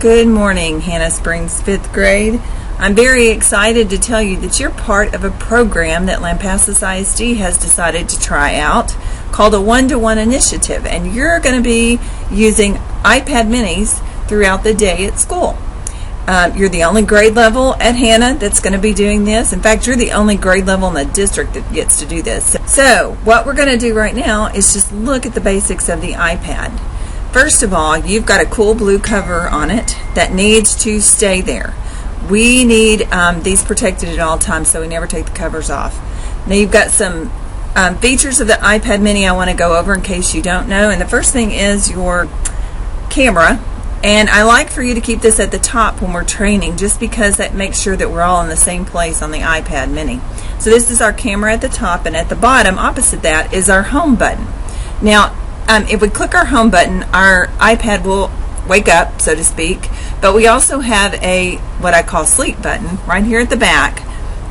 Good morning, Hannah Springs 5th grade. I'm very excited to tell you that you're part of a program that Lampasas ISD has decided to try out called a one-to-one initiative, and you're going to be using iPad minis throughout the day at school. You're the only grade level at Hannah that's going to be doing this. In fact, you're the only grade level in the district that gets to do this. So what we're going to do right now is just look at the basics of the iPad. First of all, you've got a cool blue cover on it that needs to stay there. We need these protected at all times, so we never take the covers off. Now you've got some features of the iPad mini I want to go over in case you don't know, and the first thing is your camera. And I like for you to keep this at the top when we're training, just because that makes sure that we're all in the same place on the iPad mini. So this is our camera at the top, and at the bottom, opposite that, is our home button. Now, if we click our home button, our iPad will wake up, so to speak, but we also have a what I call sleep button right here at the back,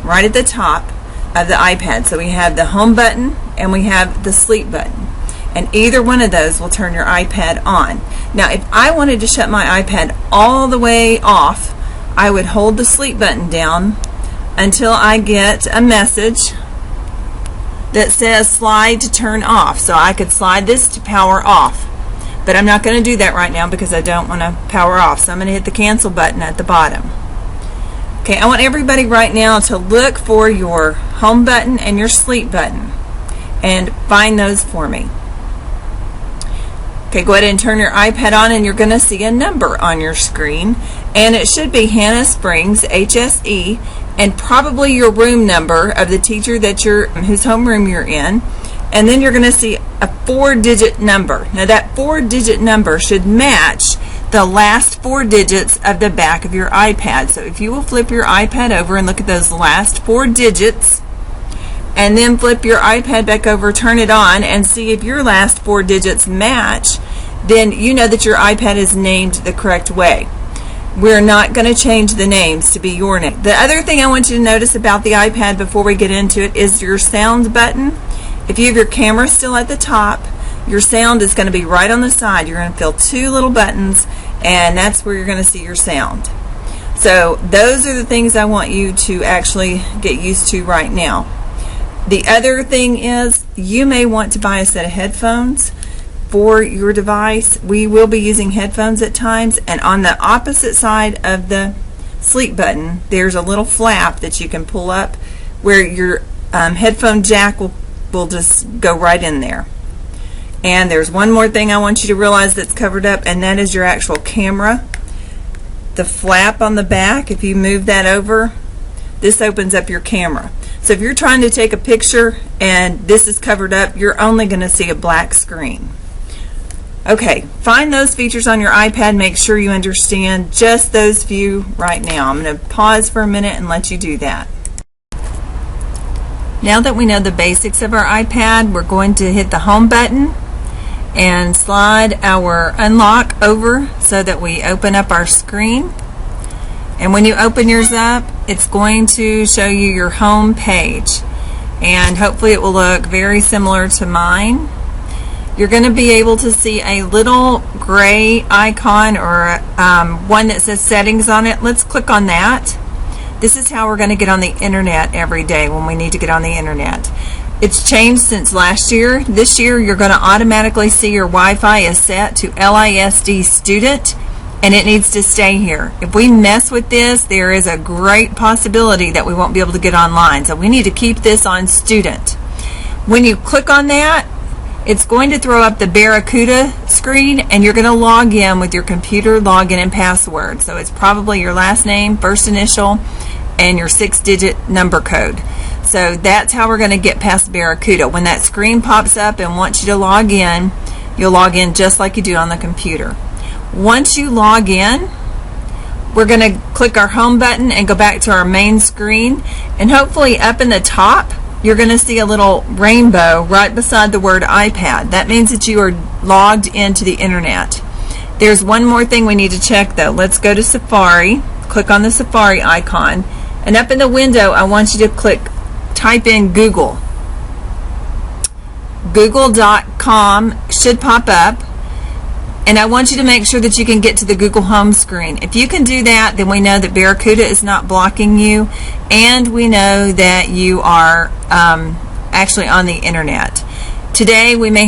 right at the top of the iPad. So we have the home button and we have the sleep button, and either one of those will turn your iPad on. Now if I wanted to shut my iPad all the way off, I would hold the sleep button down until I get a message that says slide to turn off. So I could slide this to power off, but I'm not going to do that right now because I don't want to power off. So I'm going to hit the cancel button at the bottom. Okay, I want everybody right now to look for your home button and your sleep button and find those for me. Okay, go ahead and turn your iPad on, and you're going to see a number on your screen, and it should be Hannah Springs HSE, and probably your room number of the teacher that whose homeroom you're in, and then you're going to see a 4-digit number. Now that 4-digit number should match the last 4 digits of the back of your iPad. So if you will flip your iPad over and look at those last 4 digits, and then flip your iPad back over, turn it on, and see if your last 4 digits match, then you know that your iPad is named the correct way. We're not going to change the names to be your name. The other thing I want you to notice about the iPad before we get into it is your sound button. If you have your camera still at the top, your sound is going to be right on the side. You're going to feel 2 little buttons, and that's where you're going to see your sound. So those are the things I want you to actually get used to right now. The other thing is you may want to buy a set of headphones for your device. We will be using headphones at times, and on the opposite side of the sleep button there's a little flap that you can pull up where your headphone jack will just go right in there. And there's one more thing I want you to realize that's covered up, and that is your actual camera. The flap on the back, if you move that over, this opens up your camera. So if you're trying to take a picture and this is covered up, you're only going to see a black screen. Okay, find those features on your iPad. Make sure you understand just those few right now. I'm going to pause for a minute and let you do that. Now that we know the basics of our iPad, we're going to hit the home button and slide our unlock over so that we open up our screen. And when you open yours up, it's going to show you your home page, and hopefully it will look very similar to mine. You're going to be able to see a little gray icon or one that says settings on it. Let's click on that. This is how we're going to get on the internet every day when we need to get on the internet. It's changed since last year. This year you're going to automatically see your Wi-Fi is set to LISD student, and it needs to stay here. If we mess with this, there is a great possibility that we won't be able to get online. So we need to keep this on student. When you click on that, it's going to throw up the Barracuda screen, and you're going to log in with your computer login and password. So it's probably your last name, first initial, and your 6-digit number code. So that's how we're going to get past Barracuda. When that screen pops up and wants you to log in, you'll log in just like you do on the computer. Once you log in, we're going to click our home button and go back to our main screen, and hopefully up in the top you're going to see a little rainbow right beside the word iPad. That means that you are logged into the internet. There's one more thing we need to check though. Let's go to Safari, click on the Safari icon, and up in the window I want you to type in Google. Google.com should pop up. And I want you to make sure that you can get to the Google Home screen. If you can do that, then we know that Barracuda is not blocking you, and we know that you are actually on the internet. Today we may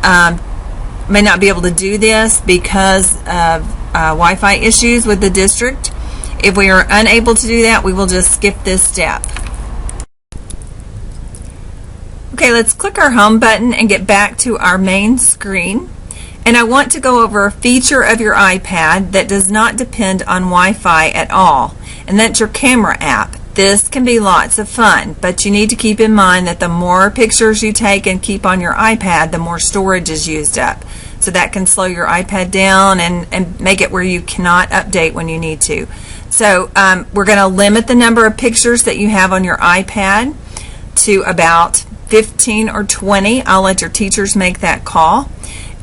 not be able to do this because of Wi-Fi issues with the district. If we are unable to do that, we will just skip this step. Okay, let's click our home button and get back to our main screen. And I want to go over a feature of your iPad that does not depend on Wi-Fi at all, and that's your camera app. This can be lots of fun, but you need to keep in mind that the more pictures you take and keep on your iPad, the more storage is used up. So that can slow your iPad down and make it where you cannot update when you need to. So we're going to limit the number of pictures that you have on your iPad to about 15 or 20. I'll let your teachers make that call.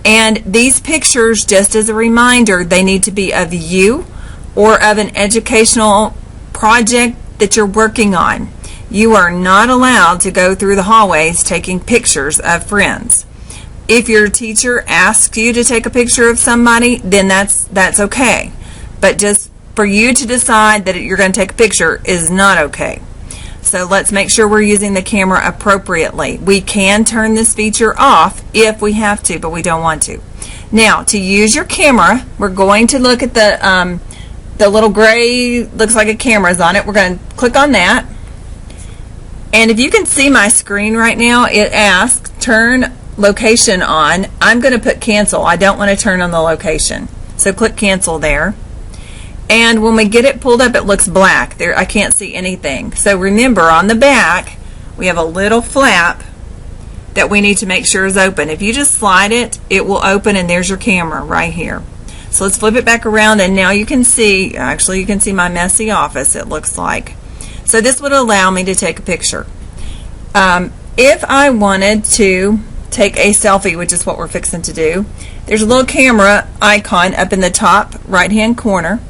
And these pictures, just as a reminder, they need to be of you or of an educational project that you're working on. You are not allowed to go through the hallways taking pictures of friends. If your teacher asks you to take a picture of somebody, then that's okay. But just for you to decide that you're going to take a picture is not okay. So let's make sure we're using the camera appropriately. We can turn this feature off if we have to, but we don't want to. Now, to use your camera, we're going to look at the little gray, looks like a camera's on it. We're going to click on that. And if you can see my screen right now, it asks turn location on. I'm going to put cancel. I don't want to turn on the location. So click cancel there. And when we get it pulled up, it looks black. There, I can't see anything. So remember, on the back, we have a little flap that we need to make sure is open. If you just slide it, it will open, and there's your camera right here. So let's flip it back around, and now you can see, actually you can see my messy office, it looks like. So this would allow me to take a picture. If I wanted to take a selfie, which is what we're fixing to do, there's a little camera icon up in the top right-hand corner.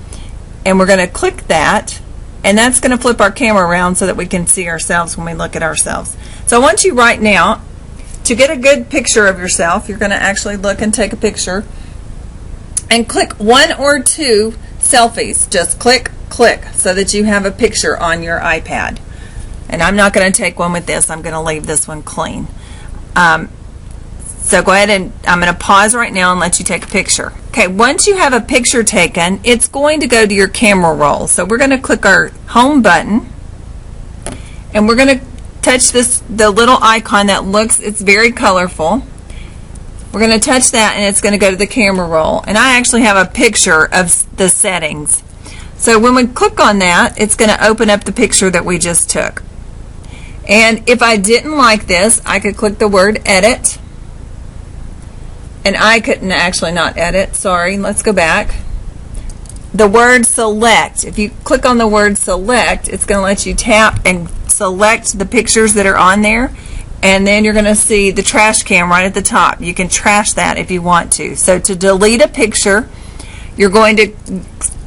And we're going to click that, and that's going to flip our camera around so that we can see ourselves when we look at ourselves. So I want you right now to get a good picture of yourself. You're going to actually look and take a picture and click one or two selfies. Just click, click, so that you have a picture on your iPad. And I'm not going to take one with this. I'm going to leave this one clean. So go ahead, and I'm going to pause right now and let you take a picture. Okay, once you have a picture taken, it's going to go to your camera roll. So we're going to click our home button, and we're going to touch the little icon that looks, it's very colorful. We're going to touch that, and it's going to go to the camera roll. And I actually have a picture of the settings. So when we click on that, it's going to open up the picture that we just took. And if I didn't like this, I could click the word edit. And I couldn't actually not edit. Sorry, let's go back. The word select. If you click on the word select, it's going to let you tap and select the pictures that are on there. And then you're going to see the trash can right at the top. You can trash that if you want to. So to delete a picture, you're going to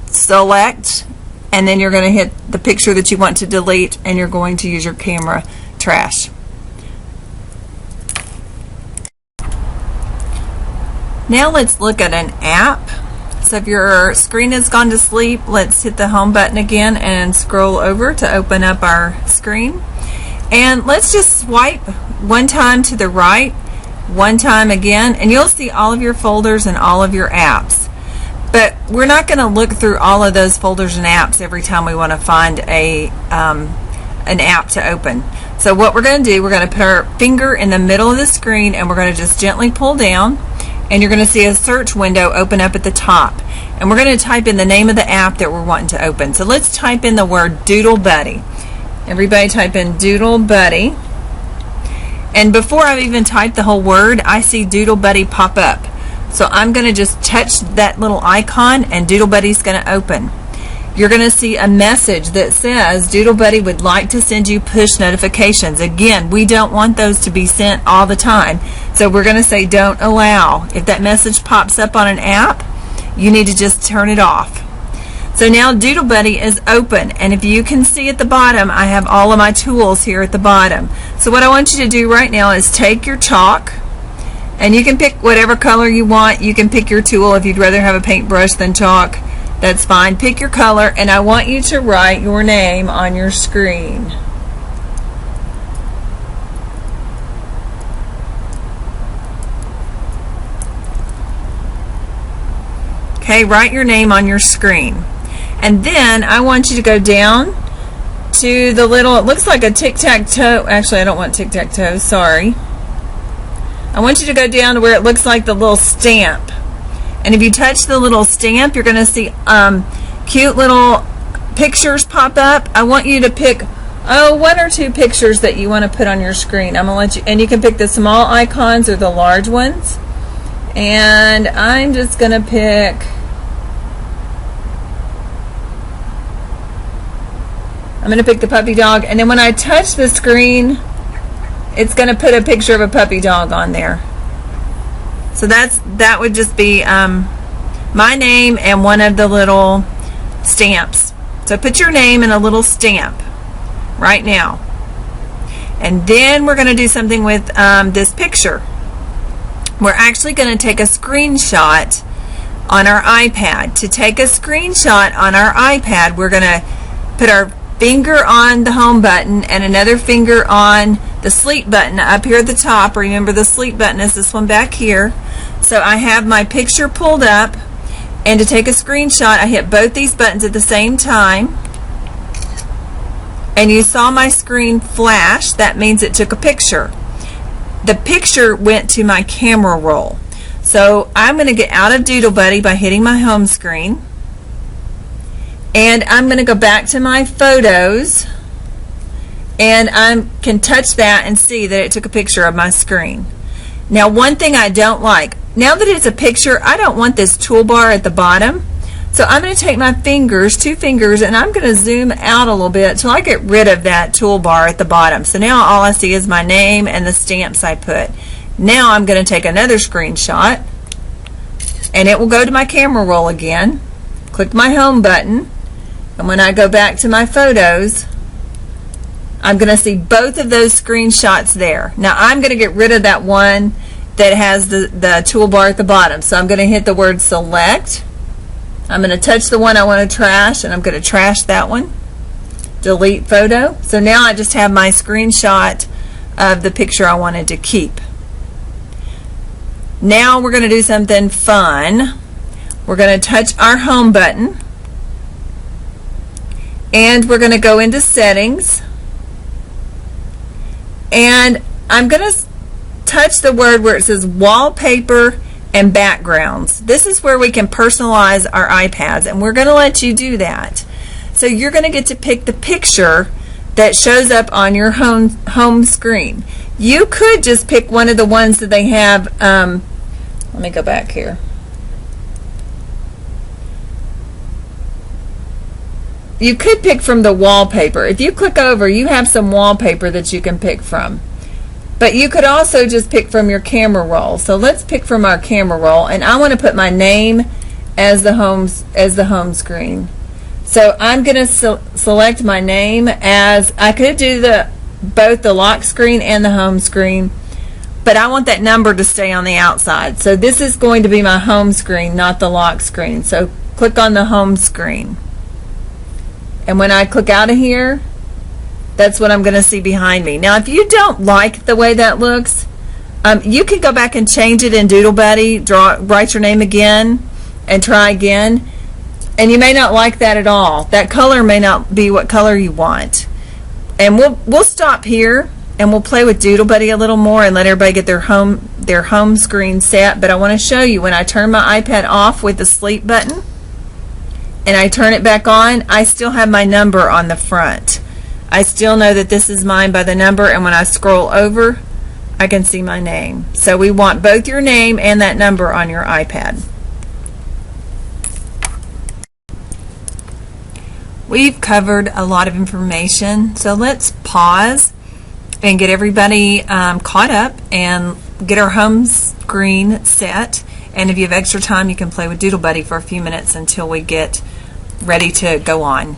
select, and then you're going to hit the picture that you want to delete, and you're going to use your camera trash. Now let's look at an app. So if your screen has gone to sleep, let's hit the home button again and scroll over to open up our screen. And let's just swipe one time to the right, one time again, and you'll see all of your folders and all of your apps. But we're not going to look through all of those folders and apps every time we want to find an app to open. So what we're going to do, we're going to put our finger in the middle of the screen, and we're going to just gently pull down, and you're going to see a search window open up at the top. And we're going to type in the name of the app that we're wanting to open. So let's type in the word Doodle Buddy. Everybody type in Doodle Buddy. And before I've even typed the whole word, I see Doodle Buddy pop up. So I'm going to just touch that little icon, and Doodle Buddy's going to open. You're going to see a message that says Doodle Buddy would like to send you push notifications. Again, we don't want those to be sent all the time. So we're going to say don't allow. If that message pops up on an app, you need to just turn it off. So now Doodle Buddy is open, and if you can see at the bottom, I have all of my tools here at the bottom. So what I want you to do right now is take your chalk, And you can pick whatever color you want. You can pick your tool. If you'd rather have a paintbrush than chalk, that's fine. Pick your color, and I want you to write your name on your screen. Okay, write your name on your screen. And then I want you to go down to the little, it looks like a tic-tac-toe. Actually, I don't want tic-tac-toe, sorry. I want you to go down to where it looks like the little stamp. And if you touch the little stamp, you're going to see cute little pictures pop up. I want you to pick, one or two pictures that you want to put on your screen. I'm going to let you, and you can pick the small icons or the large ones. And I'm just going to pick, the puppy dog. And then when I touch the screen, it's going to put a picture of a puppy dog on there. So that would just be my name and one of the little stamps. So put your name in a little stamp right now. And then we're going to do something with this picture. We're actually going to take a screenshot on our iPad. To take a screenshot on our iPad, we're going to put our finger on the home button and another finger on the sleep button up here at the top. Remember, the sleep button is this one back here. So I have my picture pulled up, and to take a screenshot, I hit both these buttons at the same time. And you saw my screen flash. That means it took a picture. The picture went to my camera roll. So I'm going to get out of Doodle Buddy by hitting my home screen. And I'm going to go back to my photos, and I can touch that and see that it took a picture of my screen. Now, one thing I don't like, now that it's a picture, I don't want this toolbar at the bottom. So I'm going to take my fingers, 2 fingers, and I'm going to zoom out a little bit till I get rid of that toolbar at the bottom. So now all I see is my name and the stamps I put. Now I'm going to take another screenshot, and it will go to my camera roll again. Click my home button. And when I go back to my photos, I'm going to see both of those screenshots there. Now I'm going to get rid of that one that has the toolbar at the bottom. So I'm going to hit the word select. I'm going to touch the one I want to trash, and I'm going to trash that one. Delete photo. So now I just have my screenshot of the picture I wanted to keep. Now we're going to do something fun. We're going to touch our home button. And we're going to go into settings, and I'm going to touch the word where it says wallpaper and backgrounds. This is where we can personalize our iPads, and we're going to let you do that. So you're going to get to pick the picture that shows up on your home screen. You could just pick one of the ones that they have. Let me go back here. You could pick from the wallpaper. If you click over, you have some wallpaper that you can pick from. But you could also just pick from your camera roll. So let's pick from our camera roll, and I want to put my name as the home screen. So I'm going to select my name as, I could do both the lock screen and the home screen, but I want that number to stay on the outside. So this is going to be my home screen, not the lock screen. So click on the home screen. And when I click out of here, that's what I'm going to see behind me. Now, if you don't like the way that looks, you can go back and change it in Doodle Buddy, write your name again, and try again. And you may not like that at all. That color may not be what color you want. And we'll stop here, and we'll play with Doodle Buddy a little more and let everybody get their home screen set. But I want to show you when I turn my iPad off with the sleep button, and I turn it back on, I still have my number on the front. I still know that this is mine by the number, and when I scroll over, I can see my name. So we want both your name and that number on your iPad. We've covered a lot of information, so let's pause and get everybody caught up and get our home screen set. And if you have extra time, you can play with Doodle Buddy for a few minutes until we get ready to go on.